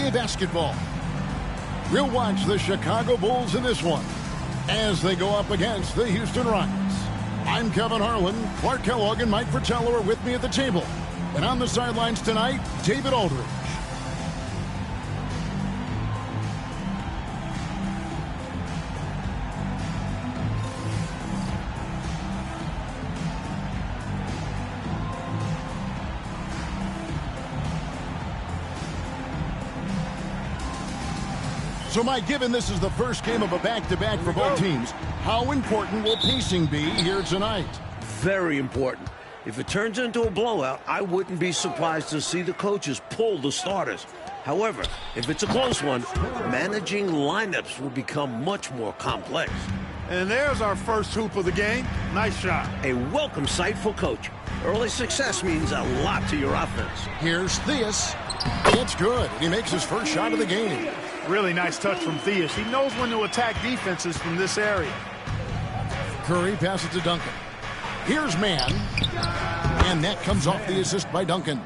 MyNBA basketball. We'll watch the Chicago Bulls in this one as they go up against the Houston Rockets. I'm Kevin Harlan. Clark Kellogg and Mike Fratello are with me at the table. And on the sidelines tonight, David Aldridge. So, Mike, given this is the first game of a back-to-back for both teams, how important will pacing be here tonight? Very important. If it turns into a blowout, I wouldn't be surprised to see the coaches pull the starters. However, if it's a close one, managing lineups will become much more complex. And there's our first hoop of the game. Nice shot. A welcome sight for coach. Early success means a lot to your offense. Here's Theus. It's good. He makes his first shot of the game. Really nice touch from Theus. He knows when to attack defenses from this area. Curry passes to Duncan. Here's Mann. And that comes off the assist by Duncan.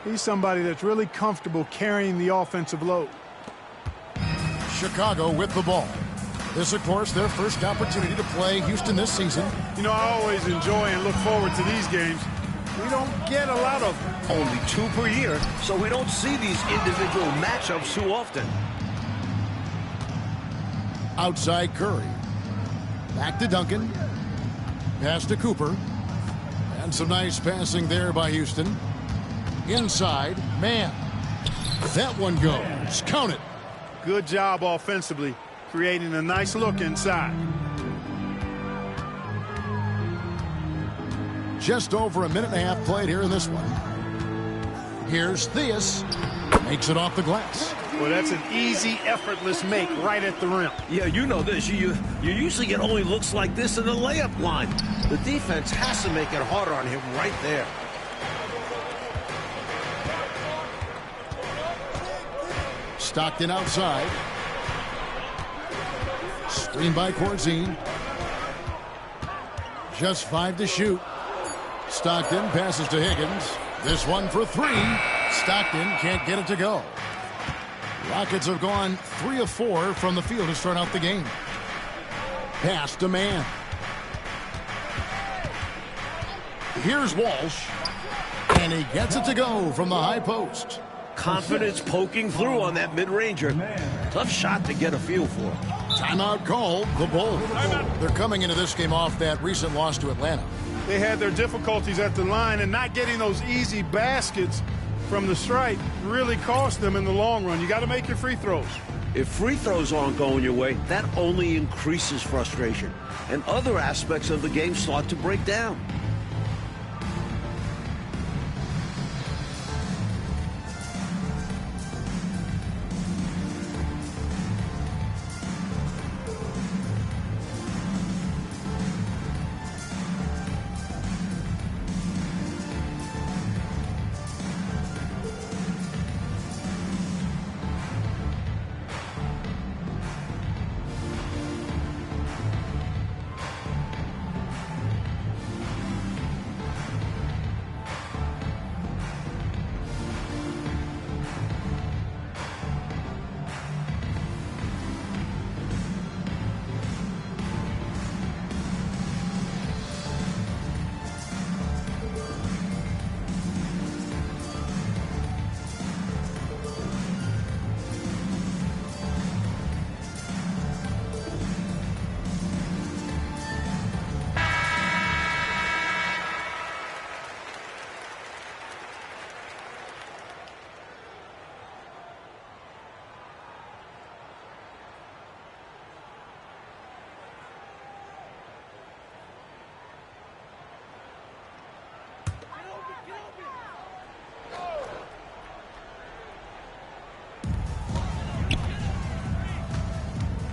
He's somebody that's really comfortable carrying the offensive load. Chicago with the ball. This, of course, their first opportunity to play Houston this season. You know, I always enjoy and look forward to these games. We don't get a lot of them. Only 2 per year, so we don't see these individual matchups too often. Outside Curry. Back to Duncan. Pass to Cooper. And some nice passing there by Houston. Inside, Mann. That one goes. Count it. Good job offensively, creating a nice look inside. Just over a minute and a half played here in this one. Here's Theus. Makes it off the glass. Well, that's an easy, effortless make right at the rim. Yeah, you know this. You usually get only looks like this in the layup line. The defense has to make it harder on him right there. Stockton outside. Screen by Corzine. Just 5 to shoot. Stockton passes to Higgins. This one for 3. Stockton can't get it to go. Rockets have gone 3 of 4 from the field to start out the game. Pass to Mann. Here's Walsh. And he gets it to go from the high post. Confidence poking through on that mid-ranger. Tough shot to get a feel for. Timeout called. The Bulls. They're coming into this game off that recent loss to Atlanta. They had their difficulties at the line, and not getting those easy baskets from the stripe really cost them in the long run. You got to make your free throws. If free throws aren't going your way, that only increases frustration, and other aspects of the game start to break down.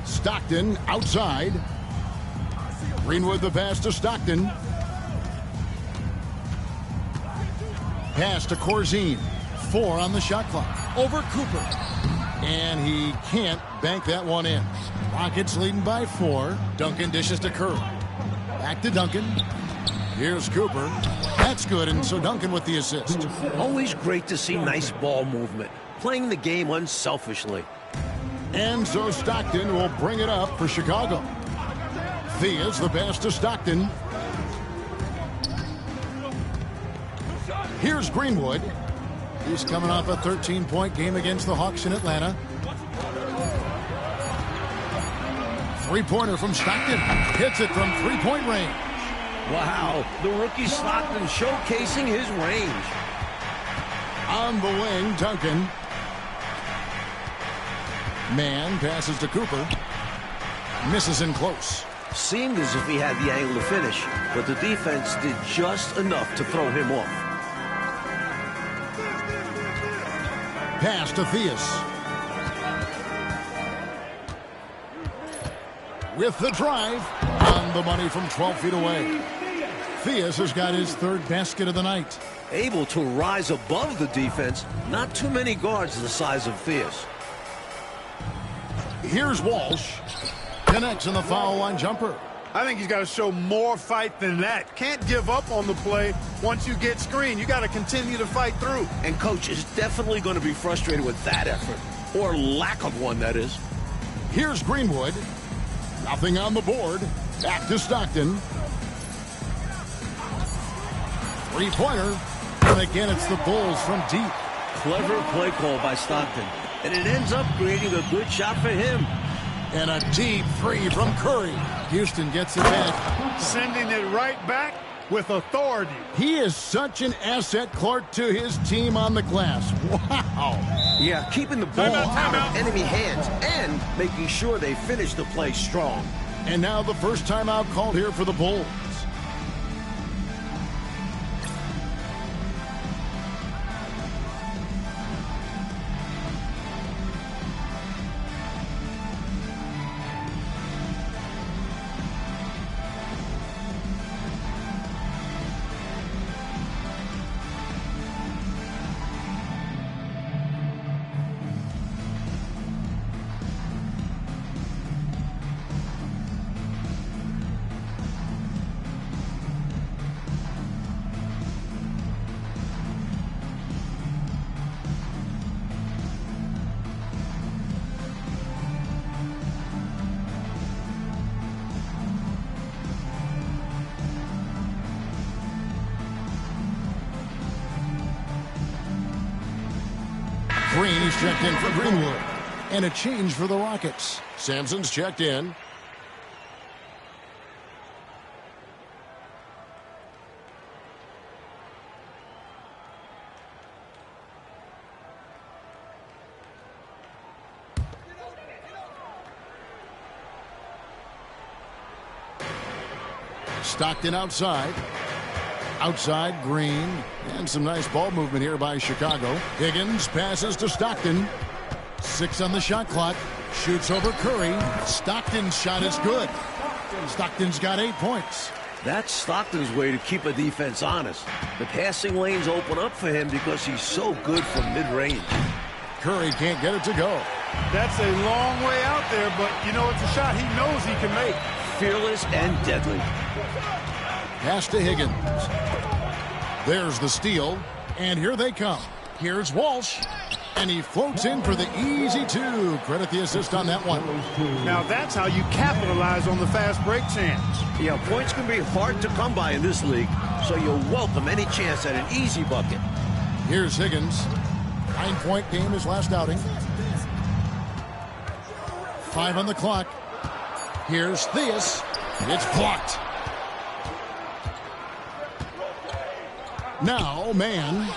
Stockton outside. Greenwood the pass to Stockton. Pass to Corzine. 4 on the shot clock. Over Cooper. And he can't bank that one in. Rockets leading by 4. Duncan dishes to Curry. Back to Duncan. Here's Cooper. That's good, and so Duncan with the assist. Always great to see nice ball movement. playing the game unselfishly. And so Stockton will bring it up for Chicago. Thea's the pass to Stockton. Here's Greenwood. He's coming off a 13-point game against the Hawks in Atlanta. Three-pointer from Stockton. Hits it from three-point range. Wow, the rookie Stockton showcasing his range. On the wing, Duncan. Man passes to Cooper. Misses in close. Seemed as if he had the angle to finish, but the defense did just enough to throw him off. Pass to Theus. With the drive. On the money from 12 feet away. Theus has got his third basket of the night. Able to rise above the defense. Not too many guards the size of Theus. Here's Walsh. Connects in the foul line jumper. I think he's got to show more fight than that. Can't give up on the play once you get screened. You got to continue to fight through. And coach is definitely going to be frustrated with that effort. Or lack of one, that is. Here's Greenwood. Nothing on the board. Back to Stockton. Three-pointer. And again, it's the Bulls from deep. Clever play call by Stockton. And it ends up creating a good shot for him. And a deep three from Curry. Houston gets it back. Sending it right back with authority. He is such an asset, Clark, to his team on the glass. Wow. Yeah, keeping the ball Time out out. of enemy hands and making sure they finish the play strong. And now the first timeout called here for the Bulls. Green is checked in for Greenwood. And a change for the Rockets. Sampson's checked in. Stockton outside. Outside, Green. And some nice ball movement here by Chicago. Higgins passes to Stockton. 6 on the shot clock. Shoots over Curry. Stockton's shot is good. Stockton's got 8 points. That's Stockton's way to keep a defense honest. The passing lanes open up for him because he's so good from mid-range. Curry can't get it to go. That's a long way out there, but, you know, it's a shot he knows he can make. Fearless and deadly. Pass to Higgins. There's the steal. And here they come. Here's Walsh. And he floats in for the easy 2. Credit the assist on that one. Now that's how you capitalize on the fast break chance. Yeah, points can be hard to come by in this league, so you'll welcome any chance at an easy bucket. Here's Higgins. 9-point game his last outing. 5 on the clock. Here's Theus. It's blocked. Now, Man.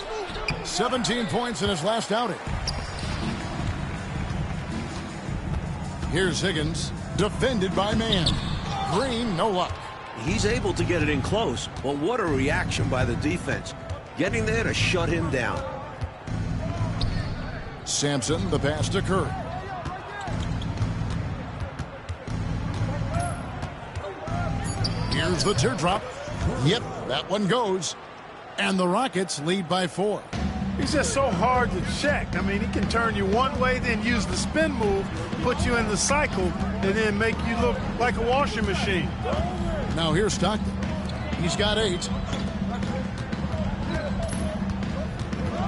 17 points in his last outing. Here's Higgins. Defended by Man. Green, no luck. He's able to get it in close, but what a reaction by the defense. Getting there to shut him down. Sampson, the pass to Curry. Here's the teardrop. Yep, that one goes. And the Rockets lead by 4. He's just so hard to check. I mean, he can turn you one way, then use the spin move, put you in the cycle, and then make you look like a washing machine. Now here's Stockton. He's got 8.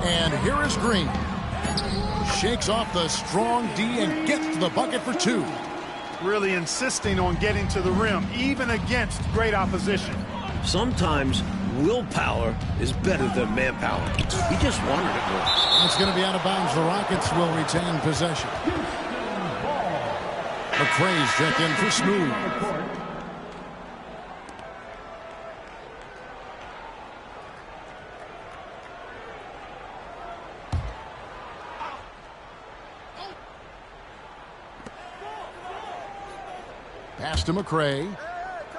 And here is Green. Shakes off the strong D and gets to the bucket for 2. Really insisting on getting to the rim, even against great opposition. Sometimes willpower is better than manpower. He just wanted it more. It's going to be out of bounds. The Rockets will retain possession. McRae's checked in for Smooth. Pass to McRae.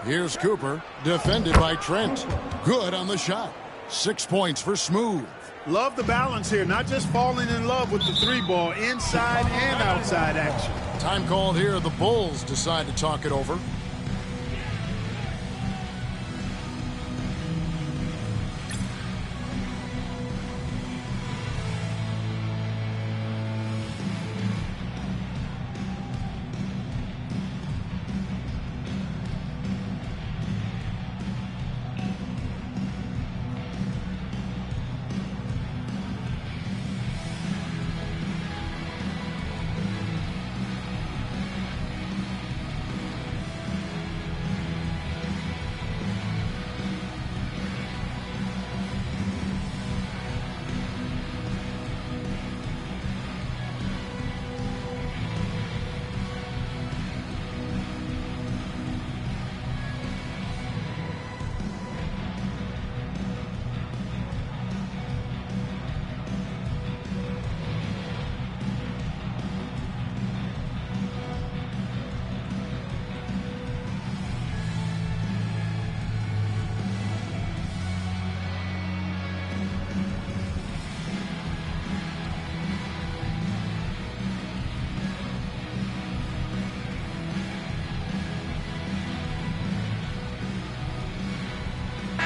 Here's Cooper, defended by Trent. Good on the shot. 6 points for Smooth. Love the balance here, not just falling in love with the 3-ball, inside and outside action. Time called here. The Bulls decide to talk it over.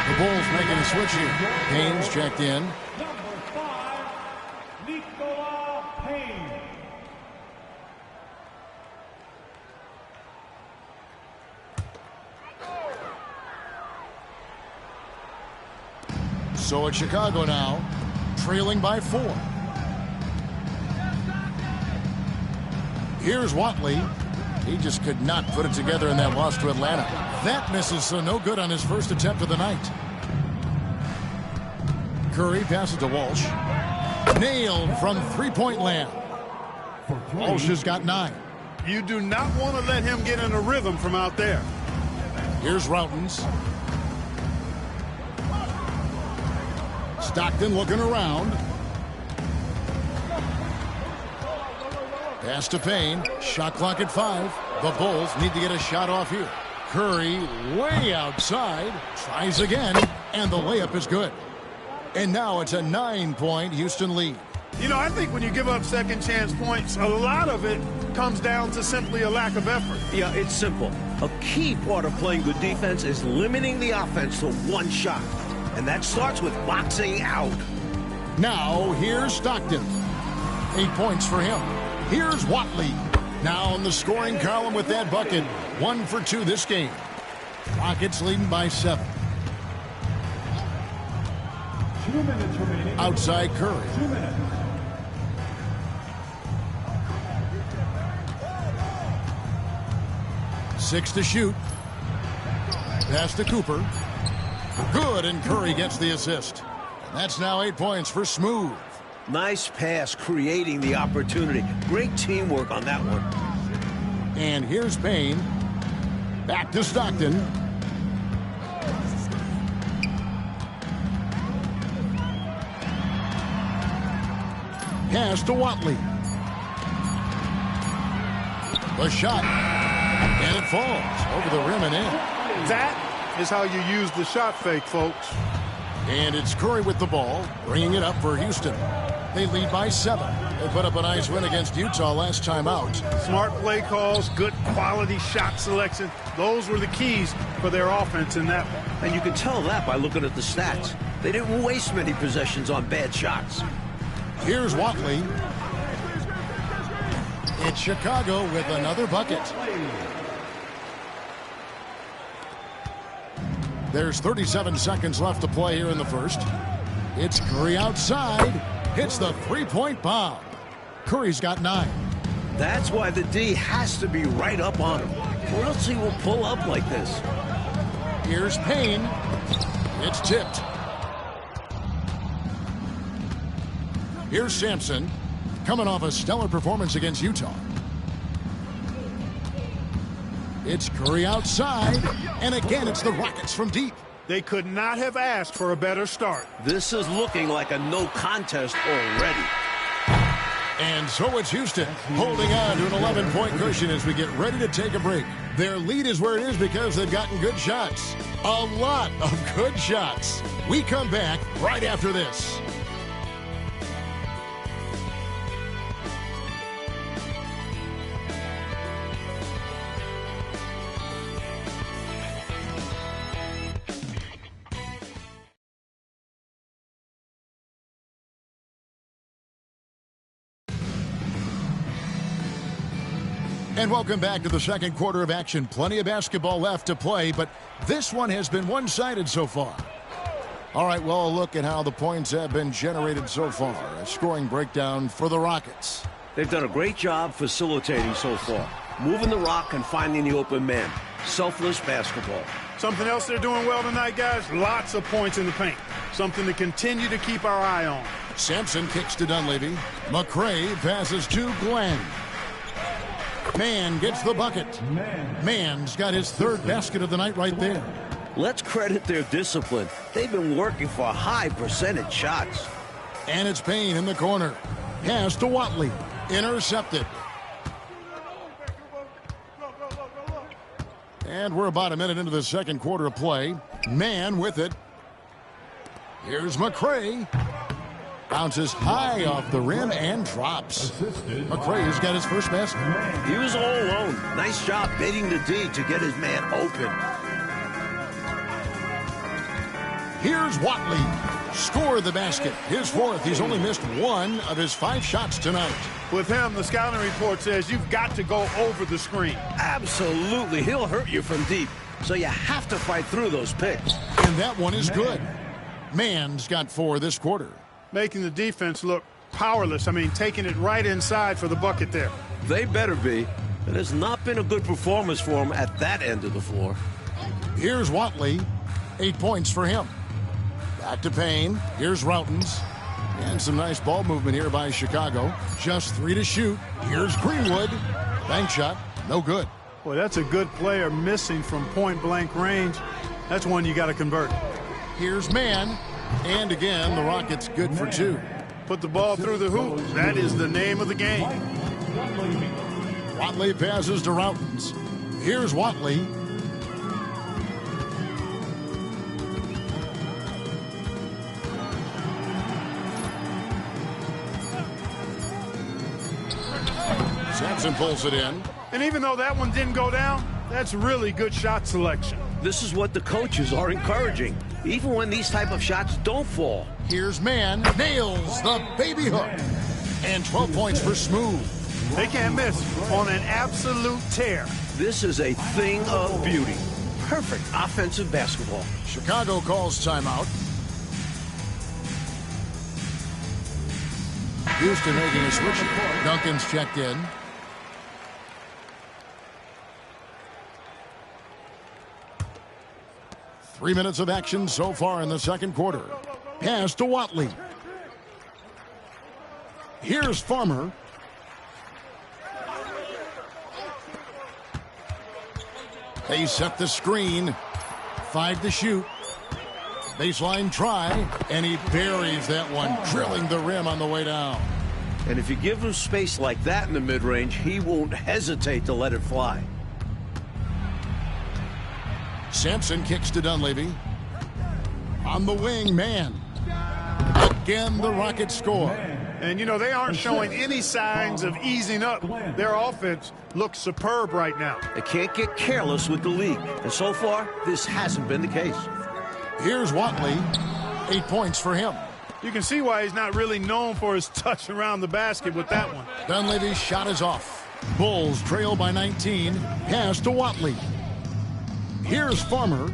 The Bulls making a switch here. Haynes checked in. Number 5, Nicola Payne. So it's Chicago now, trailing by 4. Here's Watley. He just could not put it together in that loss to Atlanta. That misses, so no good on his first attempt of the night. Curry passes to Walsh. Nailed from three-point land. Walsh has got 9. You do not want to let him get in a rhythm from out there. Here's Routens. Stockton looking around. Pass to Payne. Shot clock at 5. The Bulls need to get a shot off here. Curry way outside. Tries again. And the layup is good. And now it's a 9-point Houston lead. You know, I think when you give up second chance points, a lot of it comes down to simply a lack of effort. Yeah, it's simple. A key part of playing good defense is limiting the offense to one shot. And that starts with boxing out. Now, here's Stockton. 8 points for him. Here's Watley. Now in the scoring column with that bucket. 1 for 2 this game. Rockets leading by 7. 2 minutes remaining. Outside Curry. 2 minutes. Six to shoot. Pass to Cooper. Good, and Curry gets the assist. That's now 8 points for Smooth. Nice pass, creating the opportunity. Great teamwork on that one. And here's Payne. Back to Stockton. Pass to Watley. The shot. And it falls over the rim and in. That is how you use the shot fake, folks. And it's Curry with the ball, bringing it up for Houston. They lead by 7. They put up a nice win against Utah last time out. Smart play calls, good quality shot selection. Those were the keys for their offense in that one. And you can tell that by looking at the stats. They didn't waste many possessions on bad shots. Here's Watley. It's Chicago with another bucket. There's 37 seconds left to play here in the first. It's Curry outside. Hits the three-point bomb. Curry's got 9. That's why the D has to be right up on him, or else he will pull up like this. Here's Payne. It's tipped. Here's Sampson, coming off a stellar performance against Utah. It's Curry outside, and again it's the Rockets from deep. They could not have asked for a better start. This is looking like a no contest already. And so it's Houston holding on to an 11-point cushion as we get ready to take a break. Their lead is where it is because they've gotten good shots. A lot of good shots. We come back right after this. And welcome back to the second quarter of action. Plenty of basketball left to play, but this one has been one-sided so far. All right, well, a look at how the points have been generated so far. A scoring breakdown for the Rockets. They've done a great job facilitating so far, moving the rock and finding the open man. Selfless basketball. Something else they're doing well tonight, guys, lots of points in the paint. Something to continue to keep our eye on. Sampson kicks to Dunleavy. McRae passes to Glenn. Mann gets the bucket. Mann's got his third basket of the night right there. Let's credit their discipline. They've been working for high percentage shots. And it's Payne in the corner. Pass to Watley. Intercepted. And we're about a minute into the second quarter of play. Mann with it. Here's McRae. Bounces high off the rim and drops. McRae's got his first basket. He was all alone. Nice job baiting the D to get his man open. Here's Watley. Score the basket. His fourth. He's only missed 1 of his 5 shots tonight. With him, the scouting report says you've got to go over the screen. Absolutely. He'll hurt you from deep. So you have to fight through those picks. And that one is good. Mann's got 4 this quarter. Making the defense look powerless. I mean, taking it right inside for the bucket there. They better be. It has not been a good performance for him at that end of the floor. Here's Watley. 8 points for him. Back to Payne. Here's Routens. And some nice ball movement here by Chicago. Just 3 to shoot. Here's Greenwood. Bank shot. No good. Boy, that's a good player missing from point-blank range. That's one you got to convert. Here's Mann. And again, the Rockets good for 2. Put the ball through the hoop. That is the name of the game. Watley passes to Routens. Here's Watley. Sampson pulls it in. And even though that one didn't go down, that's really good shot selection. This is what the coaches are encouraging, even when these type of shots don't fall. Here's Mann. Nails the baby hook. And 12 points for Smooth. They can't miss on an absolute tear. This is a thing of beauty. Perfect offensive basketball. Chicago calls timeout. Houston making a switch. Duncan's checked in. Three minutes of action so far in the second quarter. Pass to Watley. Here's Farmer. They set the screen. 5 to shoot. Baseline try, and he buries that one, drilling the rim on the way down. And if you give him space like that in the mid-range, he won't hesitate to let it fly. Sampson kicks to Dunleavy. On the wing, Mann. Again, the Rockets score. And, you know, they aren't showing any signs of easing up. Their offense looks superb right now. They can't get careless with the league. And so far, this hasn't been the case. Here's Watley. 8 points for him. You can see why he's not really known for his touch around the basket with that one. Dunleavy's shot is off. Bulls trail by 19. Pass to Watley. Here's Farmer.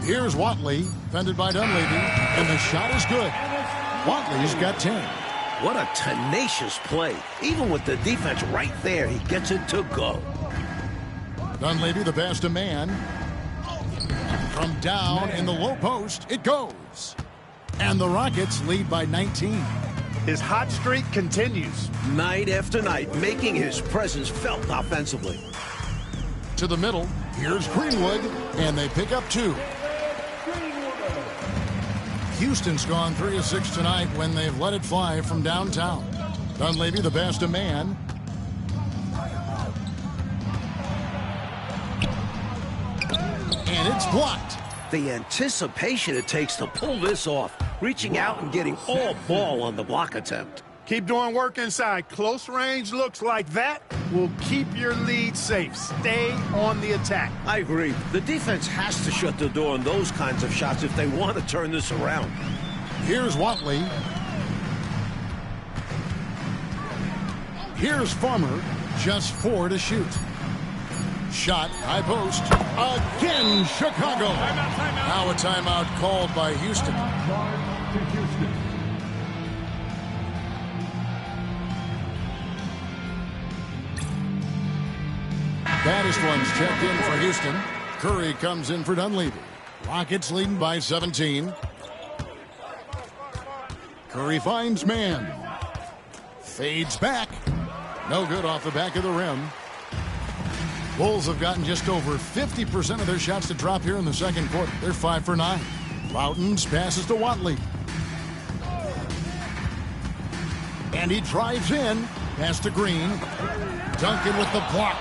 Here's Watley, fended by Dunleavy, and the shot is good. Watley's got 10. What a tenacious play. Even with the defense right there, he gets it to go. Dunleavy, the pass to man. From down in the low post, it goes. And the Rockets lead by 19. His hot streak continues. Night after night, making his presence felt offensively. To the middle, here's Greenwood, and they pick up 2. Houston's gone 3 of 6 tonight when they've let it fly from downtown. Dunleavy, the pass to man. And it's blocked. The anticipation it takes to pull this off, reaching out and getting all ball on the block attempt. Keep doing work inside. Close range looks like that will keep your lead safe. Stay on the attack. I agree. The defense has to shut the door on those kinds of shots if they want to turn this around. Here's Watley. Here's Farmer. Just 4 to shoot. Shot, high post. Again, Chicago. Now a timeout called by Houston. Baddest ones checked in for Houston. Curry comes in for Dunleavy. Rockets leading by 17. Curry finds man. Fades back. No good off the back of the rim. Bulls have gotten just over 50% of their shots to drop here in the second quarter. They're 5 for 9. Loudons passes to Watley. And he drives in. Pass to Green. Duncan with the block.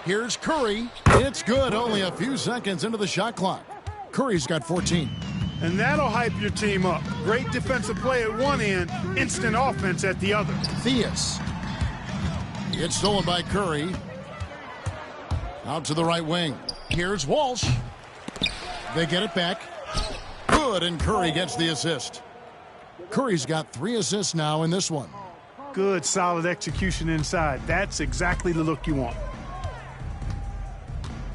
Here's Curry. It's good. Only a few seconds into the shot clock. Curry's got 14. And that'll hype your team up. Great defensive play at one end, instant offense at the other. Theus. It's stolen by Curry. Out to the right wing. Here's Walsh. They get it back. Good, and Curry gets the assist. Curry's got 3 assists now in this one. Good, solid execution inside. That's exactly the look you want.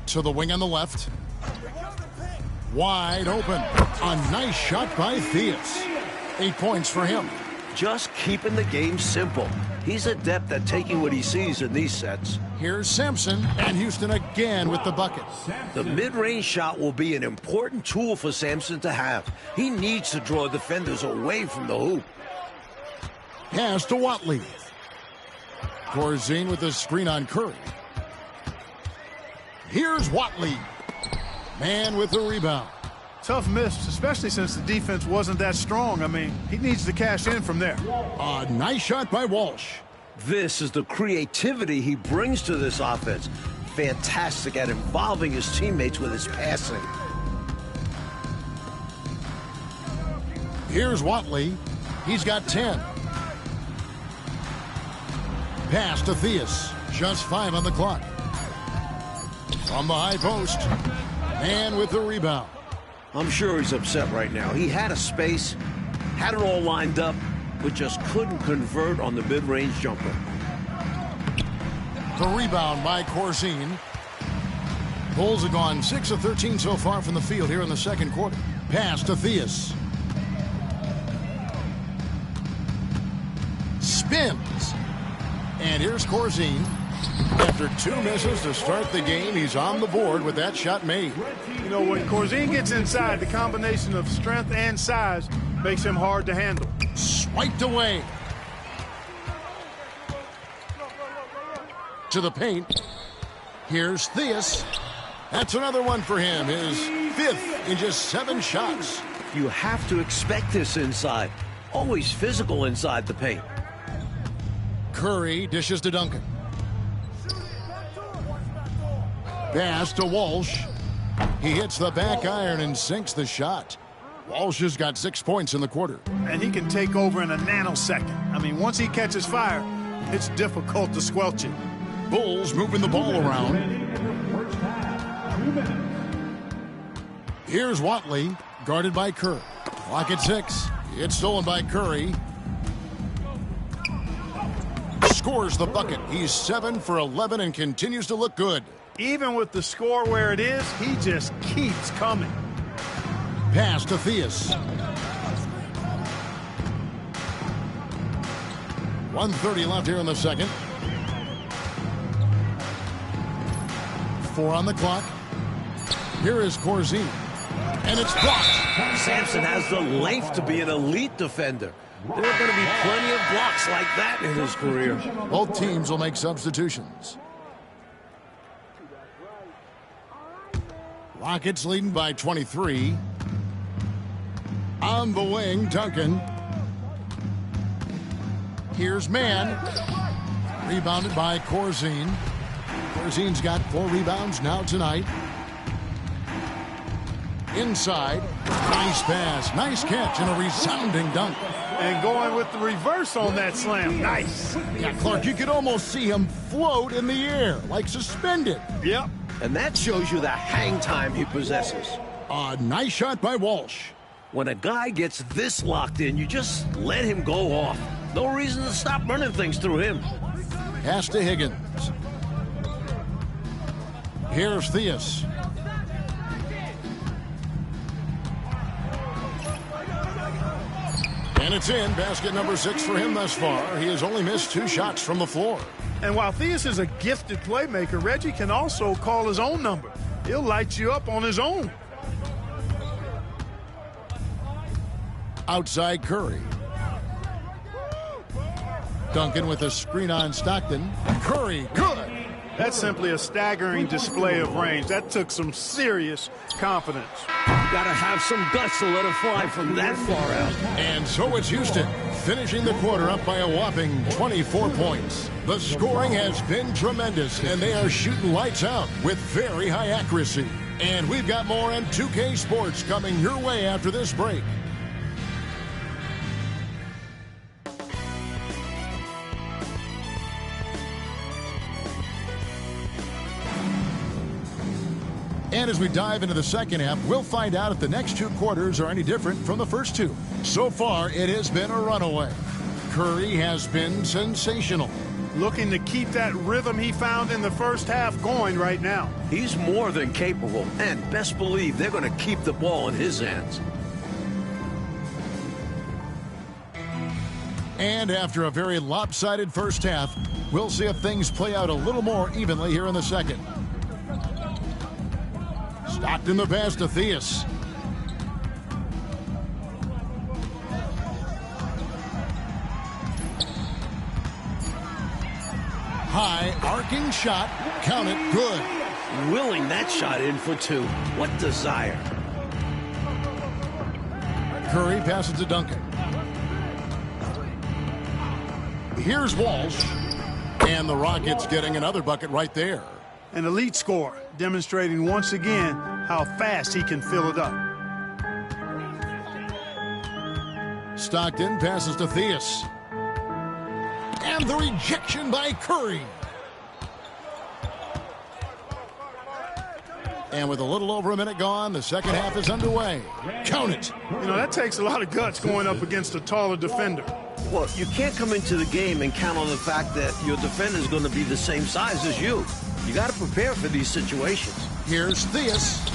To the wing on the left. Wide open. A nice shot by Theus. 8 points for him. Just keeping the game simple. He's adept at taking what he sees in these sets. Here's Sampson, and Houston again with the bucket. The mid-range shot will be an important tool for Sampson to have. He needs to draw defenders away from the hoop. Pass to Watley. Corzine with the screen on Curry. Here's Watley. Man with the rebound. Tough miss, especially since the defense wasn't that strong. I mean, he needs to cash in from there. A nice shot by Walsh. This is the creativity he brings to this offense. Fantastic at involving his teammates with his passing. Here's Watley. He's got 10. Pass to Theus. Just 5 on the clock. From the high post. Man with the rebound. I'm sure he's upset right now. He had a space, had it all lined up, but just couldn't convert on the mid-range jumper. The rebound by Corzine. Bulls have gone 6 of 13 so far from the field here in the second quarter. Pass to Theus. Spins. And here's Corzine. After 2 misses to start the game, he's on the board with that shot made. You know, when Corzine gets inside, the combination of strength and size makes him hard to handle. Swiped away. To the paint. Here's Theus. That's another one for him. His 5th in just 7 shots. You have to expect this inside. Always physical inside the paint. Curry dishes to Duncan. Pass to Walsh. He hits the back iron and sinks the shot. Walsh has got 6 points in the quarter. And he can take over in a nanosecond. I mean, once he catches fire, it's difficult to squelch it. Bulls moving the ball around. Here's Watley, guarded by Curry. Clock at 6. It's stolen by Curry. Scores the bucket. He's 7 for 11 and continues to look good. Even with the score where it is, he just keeps coming. Pass to Theus. 1:30 left here in the second. 4 on the clock. Here is Corzine. And it's blocked. Sampson has the length to be an elite defender. There are going to be plenty of blocks like that in his career. Both teams will make substitutions. Rockets leading by 23. On the wing, Duncan. Here's Mann. Rebounded by Corzine. Corzine's got 4 rebounds now tonight. Inside. Nice pass. Nice catch and a resounding dunk. And going with the reverse on that slam. Nice. Yeah, Clark, you could almost see him float in the air, like suspended. Yep. And that shows you the hang time he possesses. A nice shot by Walsh. When a guy gets this locked in, you just let him go off. No reason to stop running things through him. Pass to Higgins. Here's Theus. And it's in. Basket number 6 for him thus far. He has only missed 2 shots from the floor. And while Theus is a gifted playmaker, Reggie can also call his own number. He'll light you up on his own. Outside Curry. Duncan with a screen on Stockton. Curry, good. That's simply a staggering display of range. That took some serious confidence. You got to have some guts to let it fly from that far out. And so it's Houston, finishing the quarter up by a whopping 24 points. The scoring has been tremendous, and they are shooting lights out with very high accuracy. And we've got more on 2K Sports coming your way after this break. And as we dive into the second half, we'll find out if the next 2 quarters are any different from the first 2. So far, it has been a runaway. Curry has been sensational. Looking to keep that rhythm he found in the first half going right now. He's more than capable, and best believe they're going to keep the ball in his hands. And after a very lopsided first half, we'll see if things play out a little more evenly here in the second. Stockton the pass to Theus. High arcing shot. Count it. Good. Willing that shot in for 2. What desire. Curry passes to Duncan. Here's Walsh. And the Rockets getting another bucket right there. An elite score, demonstrating once again how fast he can fill it up. Stockton passes to Theus. And the rejection by Curry. And with a little over a minute gone, the second half is underway. Count it. You know, that takes a lot of guts going up against a taller defender. Well, you can't come into the game and count on the fact that your defender is going to be the same size as you. You got to prepare for these situations. Here's Theus.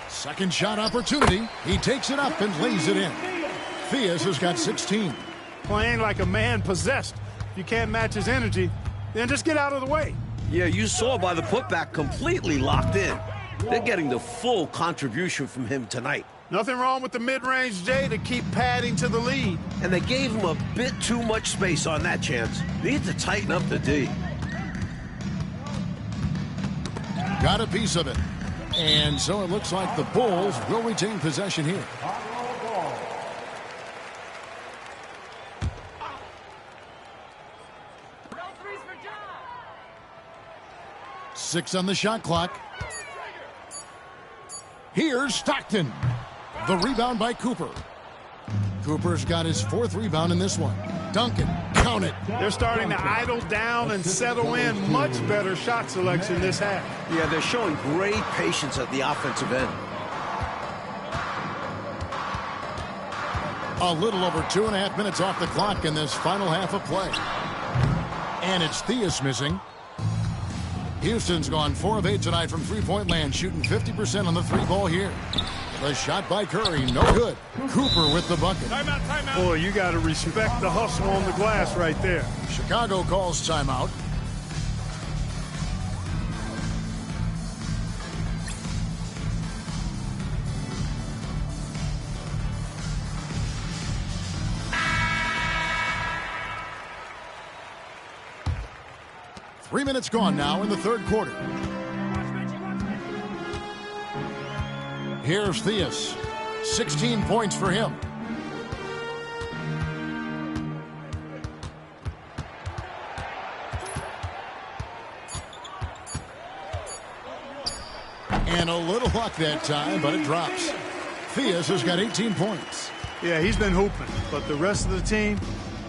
Second shot opportunity. He takes it up and lays it in. Theus has got 16. Playing like a man possessed. If you can't match his energy, then just get out of the way. Yeah, you saw by the putback, completely locked in. They're getting the full contribution from him tonight. Nothing wrong with the mid-range J to keep padding to the lead. And they gave him a bit too much space on that chance. Need to tighten up the D. Got a piece of it. And so it looks like the Bulls will retain possession here. 6 on the shot clock. Here's Stockton. The rebound by Cooper. Cooper's got his 4th rebound in this one. Duncan, count it. They're starting to idle down and settle in. Much better shot selection this half. Yeah, they're showing great patience at the offensive end. A little over 2.5 minutes off the clock in this final half of play. And it's Theus missing. Houston's gone 4 of 8 tonight from three-point land, shooting 50% on the three ball here. The shot by Curry, no good. Cooper with the bucket. Timeout, timeout. Boy, you got to respect the hustle on the glass right there. Chicago calls timeout. Three minutes gone now in the third quarter. Here's Theus. 16 points for him. And a little luck that time, but it drops. Theus has got 18 points. Yeah, he's been hooping, but the rest of the team,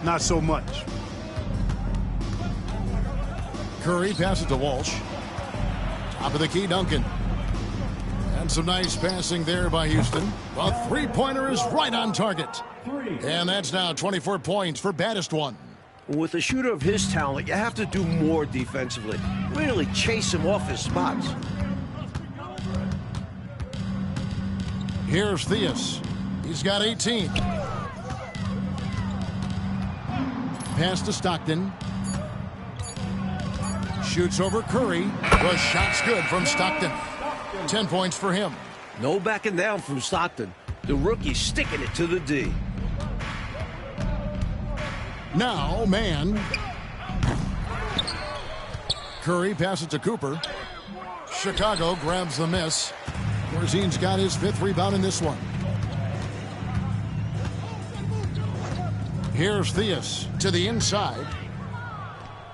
not so much. Curry passes to Walsh. Top of the key, Duncan. And some nice passing there by Houston. The three-pointer is right on target. And that's now 24 points for baddest one. With a shooter of his talent, you have to do more defensively. Really chase him off his spots. Here's Theus. He's got 18. Pass to Stockton. Shoots over Curry. The shot's good from Stockton. 10 points for him. No backing down from Stockton. The rookie sticking it to the D. Now, man. Curry passes to Cooper. Chicago grabs the miss. Corzine's got his 5th rebound in this one. Here's Theus to the inside.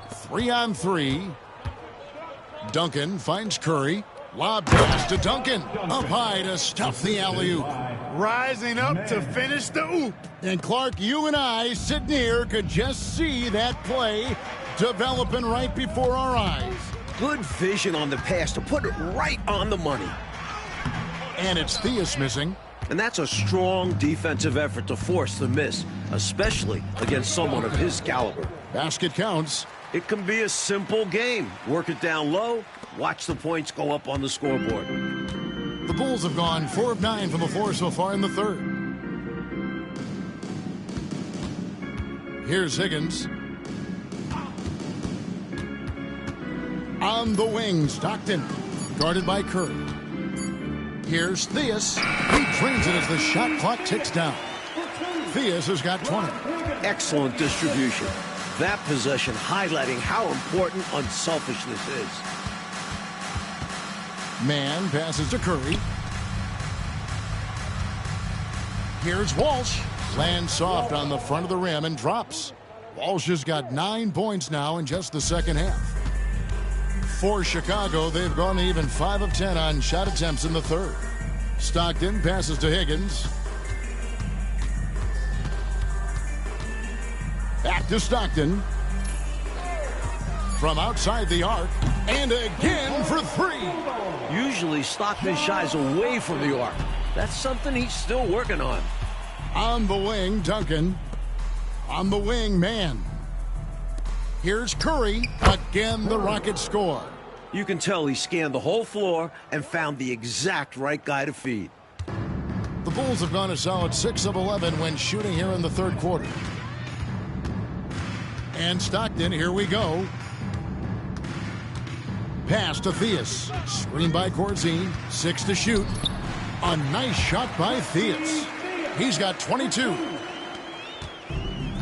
3-on-3. Duncan finds Curry. Lob pass to Duncan. Up high to stuff the alley-oop. Rising up to finish the oop. And Clark, you and I sitting here could just see that play developing right before our eyes. Good vision on the pass to put it right on the money. And it's Theus missing. And that's a strong defensive effort to force the miss, especially against someone of his caliber. Basket counts. It can be a simple game. Work it down low, watch the points go up on the scoreboard. The Bulls have gone 4 of 9 from the floor so far in the third. Here's Higgins. On the wing, Stockton. Guarded by Curry. Here's Theus. He drains it as the shot clock ticks down. Theus has got 20. Excellent distribution. That possession highlighting how important unselfishness is. Man passes to Curry. Here's Walsh. Lands soft on the front of the rim and drops. Walsh has got 9 points now in just the second half. For Chicago, they've gone even 5 of 10 on shot attempts in the third. Stockton passes to Higgins. Back to Stockton. From outside the arc. And again for 3. Usually Stockton shies away from the arc. That's something he's still working on. On the wing, Duncan. On the wing, man. Here's Curry. Again, the Rockets score. You can tell he scanned the whole floor and found the exact right guy to feed. The Bulls have gone a solid 6 of 11 when shooting here in the third quarter. And Stockton, here we go. Pass to Theus. Screen by Corzine. 6 to shoot. A nice shot by Theus. He's got 22.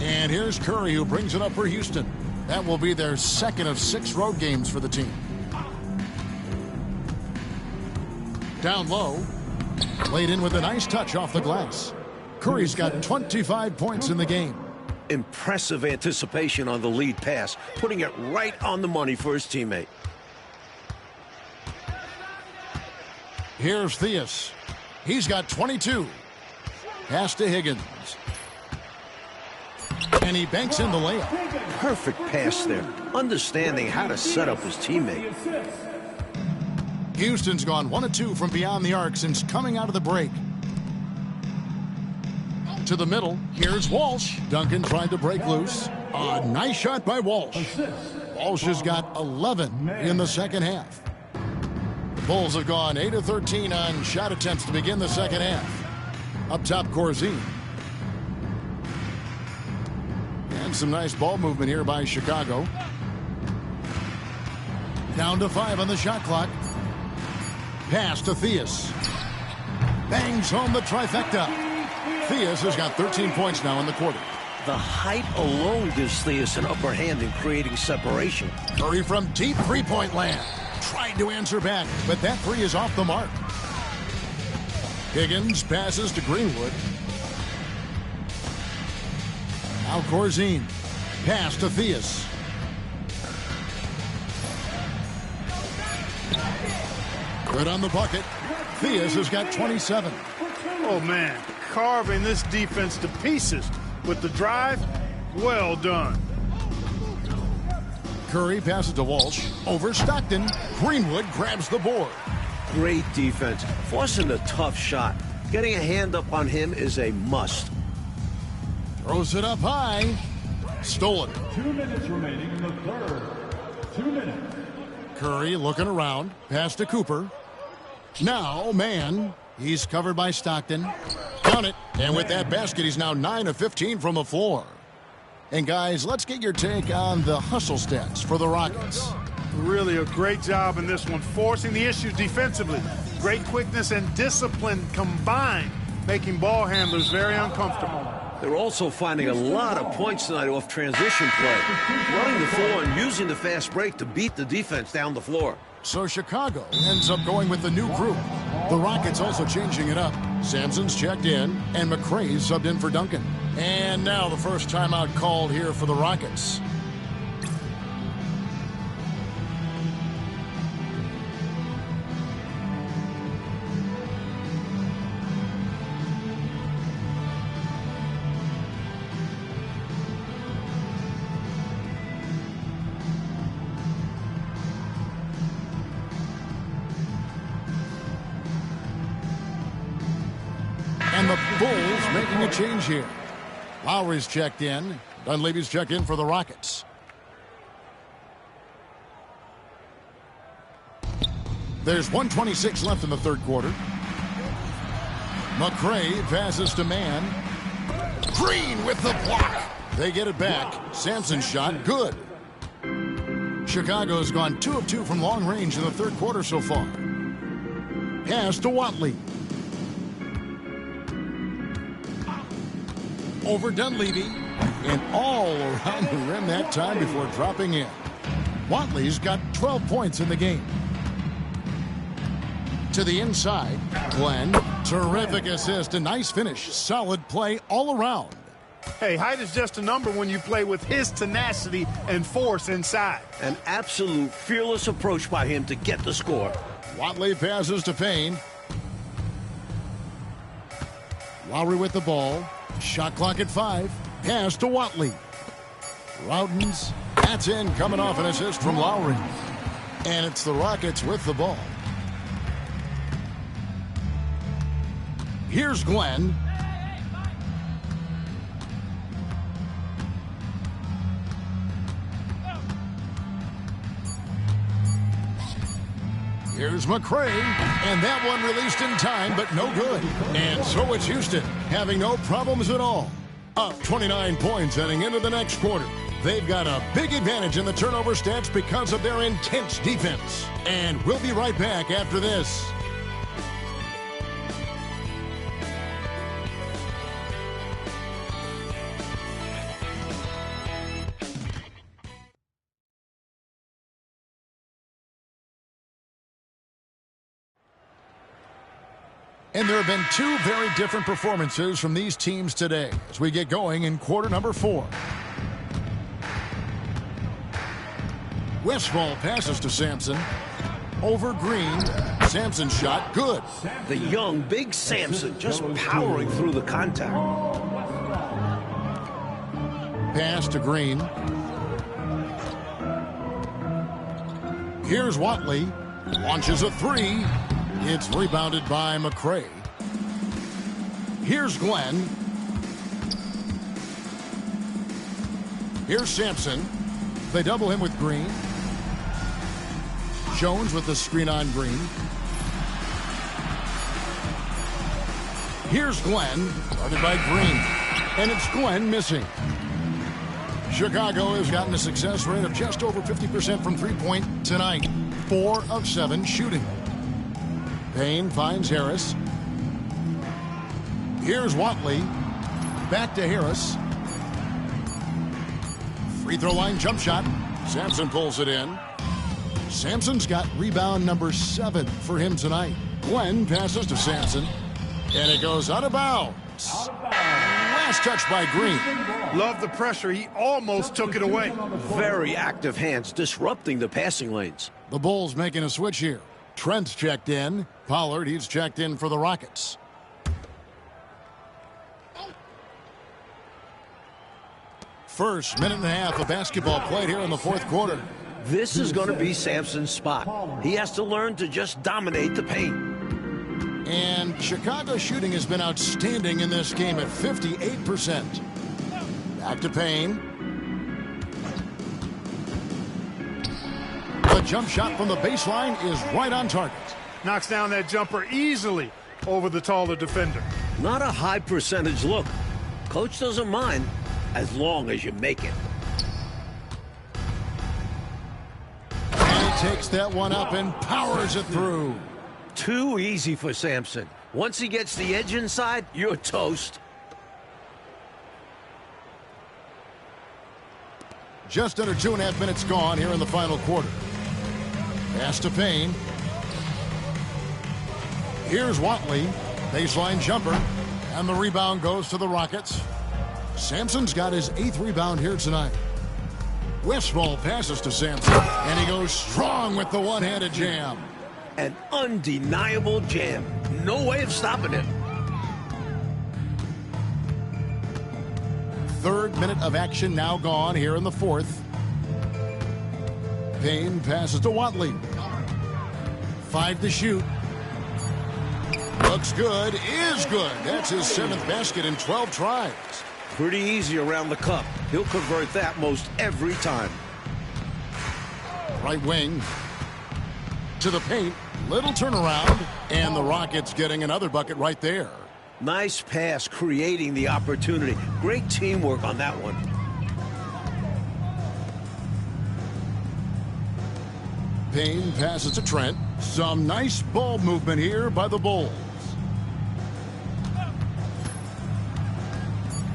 And here's Curry, who brings it up for Houston. That will be their second of 6 road games for the team. Down low. Laid in with a nice touch off the glass. Curry's got 25 points in the game. Impressive anticipation on the lead pass, putting it right on the money for his teammate. Here's Theus. He's got 22. Pass to Higgins. And he banks in the layup. Perfect pass there, understanding how to set up his teammate. Houston's gone 1 of 2 from beyond the arc since coming out of the break. To the middle, here's Walsh. Duncan tried to break loose. A nice shot by Walsh. Walsh has got 11 in the second half. The Bulls have gone 8 of 13 on shot attempts to begin the second half. Up top, Corzine. And some nice ball movement here by Chicago. Down to 5 on the shot clock. Pass to Theus. Bangs home the trifecta. Theus has got 13 points now in the quarter. The height alone gives Theus an upper hand in creating separation. Curry from deep three-point land. Tried to answer back, but that three is off the mark. Higgins passes to Greenwood. Now Corzine. Pass to Theus. Good on the bucket. Theus has got 27. Oh, man. Carving this defense to pieces with the drive. Well done. Curry passes to Walsh. Over Stockton. Greenwood grabs the board. Great defense. Forcing a tough shot. Getting a hand up on him is a must. Throws it up high. Stolen. 2 minutes remaining in the third. 2 minutes. Curry looking around. Pass to Cooper. Now, man. He's covered by Stockton. Count it. And with that basket, he's now 9 of 15 from the floor. And, guys, let's get your take on the hustle stats for the Rockets. Really a great job in this one, forcing the issues defensively. Great quickness and discipline combined, making ball handlers very uncomfortable. They're also finding a lot of points tonight off transition play. Running the floor and using the fast break to beat the defense down the floor. So Chicago ends up going with the new group. The Rockets also changing it up. Sampson's checked in, and McRae's subbed in for Duncan. And now the first timeout called here for the Rockets. And the Bulls making a change here. Lowry's checked in. Dunleavy's checked in for the Rockets. There's 1:26 left in the third quarter. McRae passes to Mann. Green with the block. They get it back. Sampson's shot, good. Chicago's gone 2 of 2 from long range in the third quarter so far. Pass to Watley. Over Dunleavy, and all around the rim that time before dropping in. Watley's got 12 points in the game. To the inside, Glenn, terrific assist, a nice finish, solid play all around. Hey, height is just a number when you play with his tenacity and force inside. An absolute fearless approach by him to get the score. Watley passes to Payne. Lowry with the ball. Shot clock at 5. Pass to Watley. Rowden's. That's in, coming off an assist from Lowry. And it's the Rockets with the ball. Here's Glenn. Here's McRae, and that one released in time, but no good. And so it's Houston, having no problems at all. Up 29 points heading into the next quarter. They've got a big advantage in the turnover stats because of their intense defense. And we'll be right back after this. And there have been 2 very different performances from these teams today as we get going in quarter number 4. Westfall passes to Sampson. Over Green. Sampson's shot, good. The young, big Sampson just powering through the contact. Pass to Green. Here's Watley. Launches a 3. It's rebounded by McRae. Here's Glenn. Here's Sampson. They double him with Green. Jones with the screen on Green. Here's Glenn, guarded by Green. And it's Glenn missing. Chicago has gotten a success rate of just over 50% from three-point tonight. 4 of 7 shooting. Payne finds Harris. Here's Watley. Back to Harris. Free throw line jump shot. Sampson pulls it in. Sampson's got rebound number 7 for him tonight. Glenn passes to Sampson. And it goes out of bounds. Last touch by Green. Love the pressure. He almost took it away. Very active hands disrupting the passing lanes. The Bulls making a switch here. Trent's checked in. Pollard, he's checked in for the Rockets. First minute and a half of basketball played here in the fourth quarter. This is going to be Sampson's spot. He has to learn to just dominate the paint. And Chicago's shooting has been outstanding in this game at 58%. Back to Payne. The jump shot from the baseline is right on target. Knocks down that jumper easily over the taller defender. Not a high percentage look. Coach doesn't mind as long as you make it. And he takes that one up and powers it through. Too easy for Sampson. Once he gets the edge inside, you're toast. Just under 2.5 minutes gone here in the final quarter. Pass to Payne. Here's Watley. Baseline jumper. And the rebound goes to the Rockets. Sampson's got his 8th rebound here tonight. Westfall passes to Sampson. And he goes strong with the one-handed jam. An undeniable jam. No way of stopping it. Third minute of action now gone here in the fourth. Payne passes to Watley. 5 to shoot. Looks good, is good. That's his 7th basket in 12 tries. Pretty easy around the cup. He'll convert that most every time. Right wing. To the paint. Little turnaround. And the Rockets getting another bucket right there. Nice pass, creating the opportunity. Great teamwork on that one. Payne passes to Trent. Some nice ball movement here by the Bulls.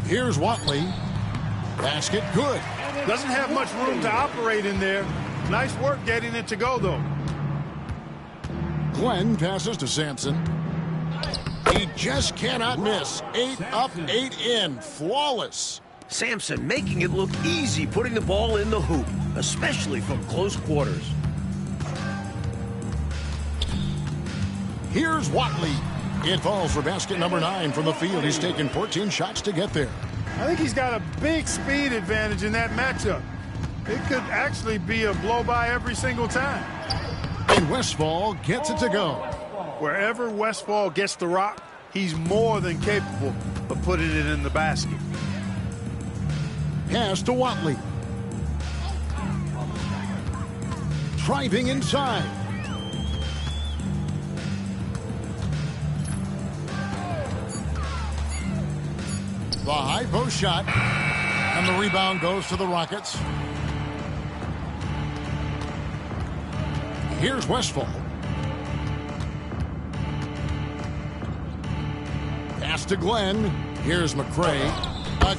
Here's Watley. Basket good. Doesn't have much room to operate in there. Nice work getting it to go, though. Glenn passes to Sampson. He just cannot miss. 8 up, 8 in. Flawless. Sampson making it look easy, putting the ball in the hoop, especially from close quarters. Here's Watley. It falls for basket number 9 from the field. He's taken 14 shots to get there. I think he's got a big speed advantage in that matchup. It could actually be a blow-by every single time. And Westfall gets it to go. Wherever Westfall gets the rock, he's more than capable of putting it in the basket. Pass to Watley. Driving inside. The high post shot. And the rebound goes to the Rockets. Here's Westfall. Pass to Glenn. Here's McCray.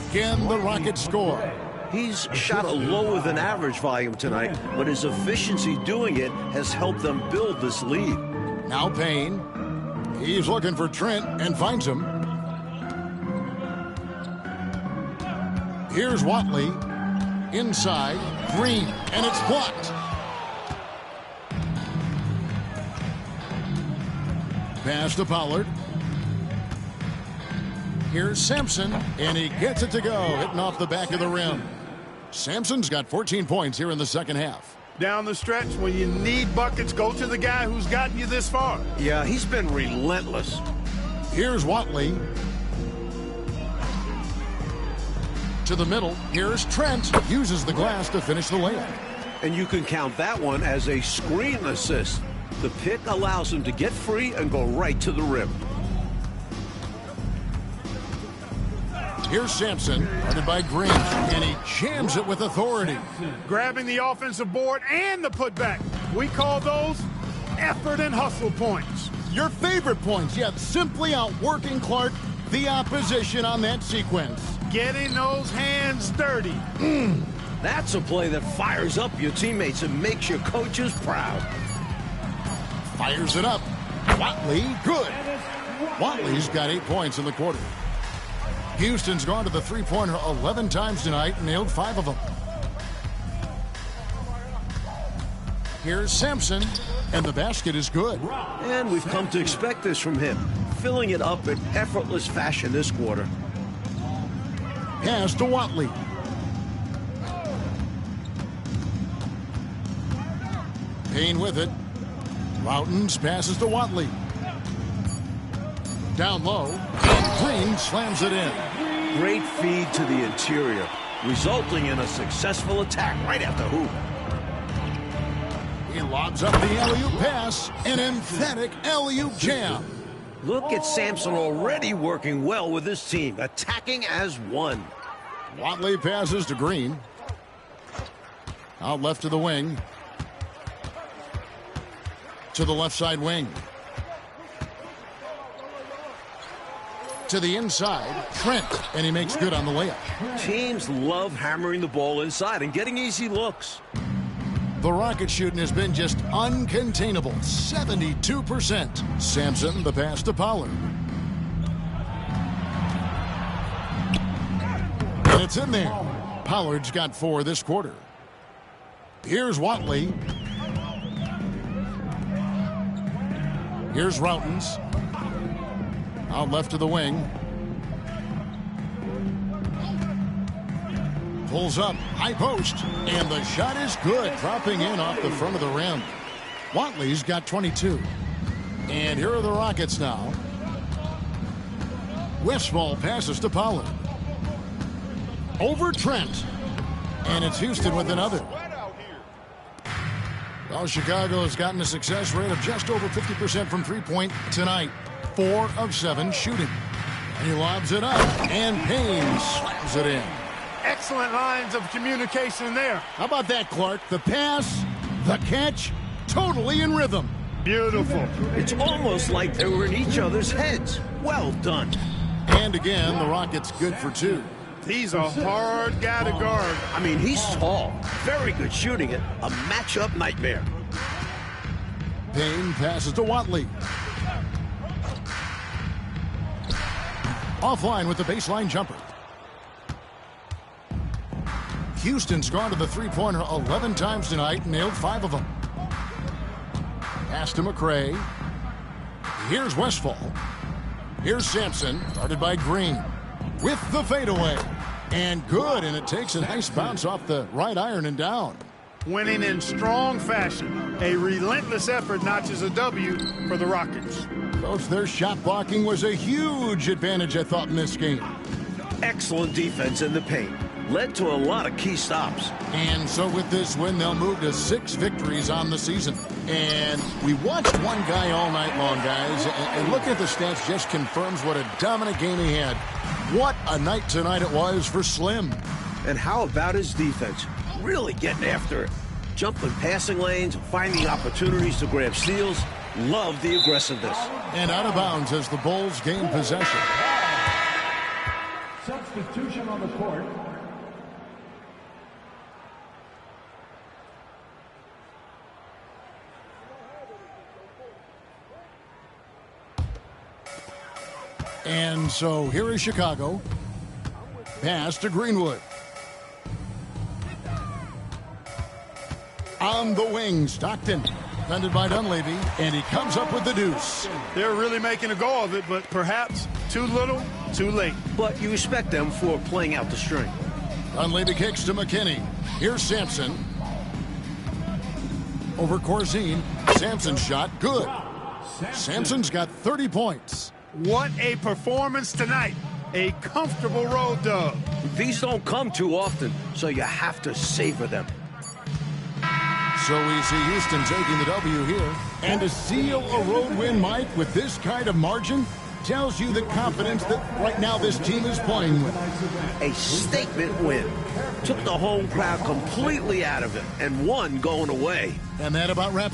Again, the Rockets score. He's shot a lower than average volume tonight, but his efficiency doing it has helped them build this lead. Now Payne. He's looking for Trent and finds him. Here's Watley. Inside. Green. And it's blocked. Pass to Pollard. Here's Sampson, and he gets it to go, hitting off the back of the rim. Sampson's got 14 points here in the second half. Down the stretch, when you need buckets, go to the guy who's gotten you this far. Yeah, he's been relentless. Here's Watley. To to the middle. Here's Trent. Uses the glass to finish the layup. And you can count that one as a screen assist. The pick allows him to get free and go right to the rim. Here's Sampson, guarded by Green, and he jams it with authority. Grabbing the offensive board and the putback. We call those effort and hustle points. Your favorite points, yet simply outworking Clark, the opposition on that sequence. Getting those hands dirty. That's a play that fires up your teammates and makes your coaches proud. Fires it up. Watley, good. Watley's got 8 points in the quarter. Houston's gone to the three-pointer 11 times tonight and nailed 5 of them. Here's Sampson, and the basket is good. And we've come to expect this from him, filling it up in effortless fashion this quarter. Pass to Watley. Payne with it. Loudons passes to Watley. Down low, and Green slams it in. Great feed to the interior, resulting in a successful attack right at the hoop. He lobs up the alley-oop pass, an emphatic alley-oop jam. Look at Sampson already working well with his team, attacking as one. Watley passes to Green. Out left to the wing. To the left side wing. To the inside, Trent, and he makes good on the layup. Teams love hammering the ball inside and getting easy looks. The rocket shooting has been just uncontainable, 72%. Sampson, the pass to Pollard. And it's in there. Pollard's got 4 this quarter. Here's Watley. Here's Routens. Out left to the wing. Pulls up, high post, and the shot is good, dropping in off the front of the rim. Watley's got 22. And here are the Rockets now. Westfall passes to Pollard. Over Trent. And it's Houston with another. Well, Chicago has gotten a success rate of just over 50% from three-point tonight. 4 of 7 shooting. And he lobs it up, and Payne slams it in. Excellent lines of communication there. How about that, Clark? The pass, the catch, totally in rhythm. Beautiful. It's almost like they were in each other's heads. Well done. And again, the Rockets good for 2. He's a hard guy to guard. I mean, he's tall, very good shooting it, a matchup nightmare. Payne passes to Watley. Offline with the baseline jumper. Houston's gone to the three-pointer 11 times tonight and nailed 5 of them. Pass to McRae. Here's Westfall. Here's Sampson, guarded by Green. With the fadeaway. And good, and it takes a nice bounce off the right iron and down. Winning in strong fashion. A relentless effort notches a W for the Rockets. Coach, their shot blocking was a huge advantage, I thought, in this game. Excellent defense in the paint. Led to a lot of key stops. And so with this win, they'll move to 6 victories on the season. And we watched one guy all night long, guys. And looking at the stats just confirms what a dominant game he had. What a night tonight it was for Slim. And how about his defense? Really getting after it. Jumping passing lanes, finding opportunities to grab steals. Love the aggressiveness. And out of bounds as the Bulls gain possession. Substitution on the court. And so here is Chicago. Pass to Greenwood. On the wing, Stockton. Defended by Dunleavy, and he comes up with the deuce. They're really making a go of it, but perhaps too little, too late. But you respect them for playing out the string. Dunleavy kicks to McKinney. Here's Sampson. Over Corzine. Sampson's shot, good. Sampson's got 30 points. What a performance tonight. A comfortable road dub. These don't come too often, so you have to savor them. So we see Houston taking the W here. And to seal a road win, Mike, with this kind of margin, tells you the confidence that right now this team is playing with. A statement win. Took the home crowd completely out of it and won going away. And that about wraps